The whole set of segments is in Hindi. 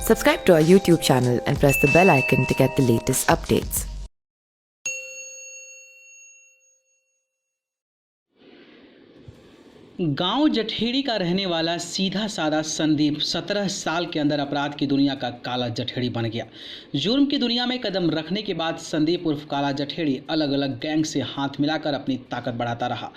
Subscribe to our YouTube channel and press the bell icon to get the latest updates. गांव जठेड़ी का रहने वाला सीधा साधा संदीप 17 साल के अंदर अपराध की दुनिया का काला जठेड़ी बन गया। जुर्म की दुनिया में कदम रखने के बाद संदीप उर्फ काला जठेड़ी अलग अलग गैंग से हाथ मिलाकर अपनी ताकत बढ़ाता रहा।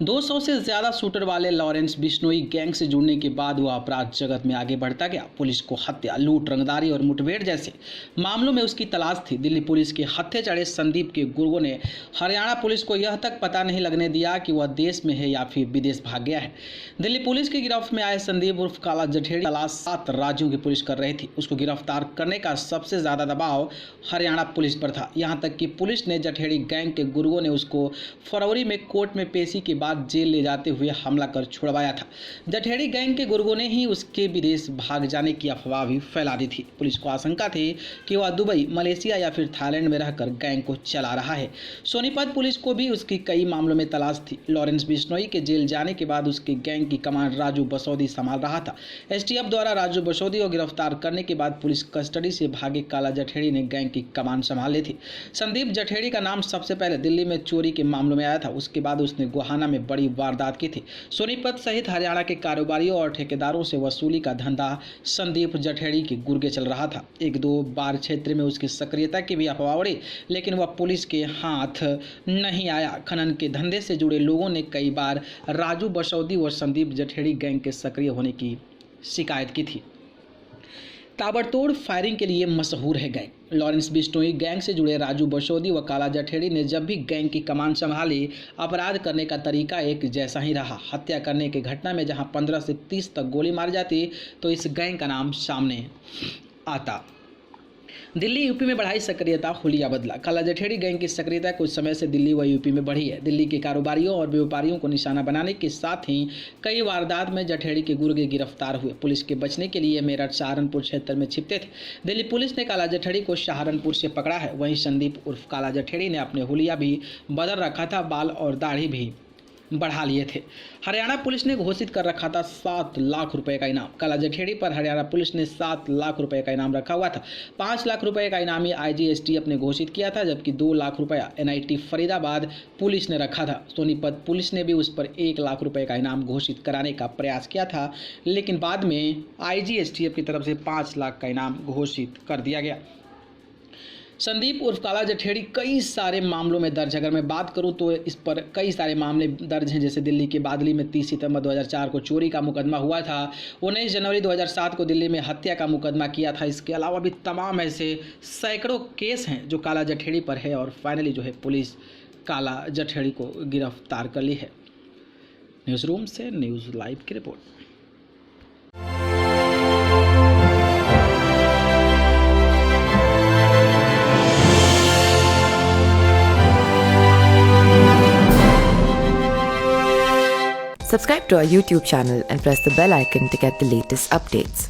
200 से ज़्यादा शूटर वाले लॉरेंस बिश्नोई गैंग से जुड़ने के बाद वह अपराध जगत में आगे बढ़ता गया। पुलिस को हत्या, लूट, रंगदारी और मुठभेड़ जैसे मामलों में उसकी तलाश थी। दिल्ली पुलिस के हत्थे चढ़े संदीप के गुर्गों ने हरियाणा पुलिस को यह तक पता नहीं लगने दिया कि वह देश में है या फिर विदेश भाग गया है। दिल्ली पुलिस की गिरफ्त में आए संदीप उर्फ काला जठेड़ी तलाश 7 राज्यों की पुलिस कर रही थी। उसको गिरफ्तार करने का सबसे ज्यादा दबाव हरियाणा पुलिस पर था। यहां तक कि पुलिस ने जठेड़ी गैंग के गुर्गों ने उसको फरवरी में कोर्ट में पेशी के बाद जेल ले जाते हुए हमला कर छुड़वाया था। जठेड़ी गैंग के गुर्गों ने ही उसके विदेश भाग जाने की अफवाह भी फैला दी थी। पुलिस को आशंका थी कि वह दुबई, मलेशिया या फिर थाईलैंड में रहकर गैंग को चला रहा है। सोनीपत पुलिस को भी उसकी कई मामलों में तलाश थी। लॉरेंस बिश्नोई के जेल जाने के बाद उसके गैंग की कमान राजू बसोदी संभाल रहा था। एसटीएफ द्वारा राजू बसोदी को गिरफ्तार करने के बाद पुलिस कस्टडी से भागे काला जठेड़ी ने गैंग की कमान संभाल ली थी। संदीप जठेड़ी का नाम सबसे पहले दिल्ली में चोरी के मामलों में आया था। उसके बाद उसने गोहाना में बड़ी वारदात की थी। सोनीपत सहित हरियाणा के कारोबारियों और ठेकेदारों से वसूली का धंधा संदीप जठेड़ी के गुर्गे चल रहा था। 1-2 बार क्षेत्र में उसकी सक्रियता की भी अफवाह उड़ी, लेकिन वह पुलिस के हाथ नहीं आया। खनन के धंधे से जुड़े लोगों ने कई बार राजू बसोदी व संदीप जठेड़ी गैंग के सक्रिय होने की शिकायत की थी। ताबड़तोड़ फायरिंग के लिए मशहूर है गैंग। लॉरेंस बिश्नोई गैंग से जुड़े राजू बसोदी व काला जठेड़ी ने जब भी गैंग की कमान संभाली, अपराध करने का तरीका एक जैसा ही रहा। हत्या करने की घटना में जहां 15 से 30 तक गोली मार जाती तो इस गैंग का नाम सामने आता। दिल्ली यूपी में बढ़ाई सक्रियता, हुलिया बदला। काला जठेड़ी गैंग की सक्रियता कुछ समय से दिल्ली व यूपी में बढ़ी है। दिल्ली के कारोबारियों और व्यापारियों को निशाना बनाने के साथ ही कई वारदात में जठेड़ी के गुर्गे गिरफ्तार हुए। पुलिस के बचने के लिए मेरठ, सहारनपुर क्षेत्र में छिपते थे। दिल्ली पुलिस ने काला जठेड़ी को सहारनपुर से पकड़ा है। वहीं संदीप उर्फ काला जठेड़ी ने अपने हुलिया भी बदल रखा था, बाल और दाढ़ी भी बढ़ा लिए थे। हरियाणा पुलिस ने घोषित कर रखा था 7 लाख रुपए का इनाम। काला जठेड़ी पर हरियाणा पुलिस ने 7 लाख रुपए का इनाम रखा हुआ था। 5 लाख रुपए का इनामी आईजीएसटीएफ ने घोषित किया था, जबकि 2 लाख रुपया एनआईटी फरीदाबाद पुलिस ने रखा था। सोनीपत पुलिस ने भी उस पर 1 लाख रुपए का इनाम घोषित कराने का प्रयास किया था, लेकिन बाद में आईजीएसटीएफ की तरफ से 5 लाख का इनाम घोषित कर दिया गया। संदीप उर्फ काला जठेड़ी कई सारे मामलों में दर्ज है। अगर मैं बात करूं तो इस पर कई सारे मामले दर्ज हैं। जैसे दिल्ली के बादली में 30 सितंबर 2004 को चोरी का मुकदमा हुआ था। 19 जनवरी 2007 को दिल्ली में हत्या का मुकदमा किया था। इसके अलावा भी तमाम ऐसे सैकड़ों केस हैं जो काला जठेड़ी पर है और फाइनली जो है पुलिस काला जठेड़ी को गिरफ्तार कर ली है। न्यूज़ रूम से न्यूज़ लाइव की report. Subscribe to our YouTube channel and press the bell icon to get the latest updates.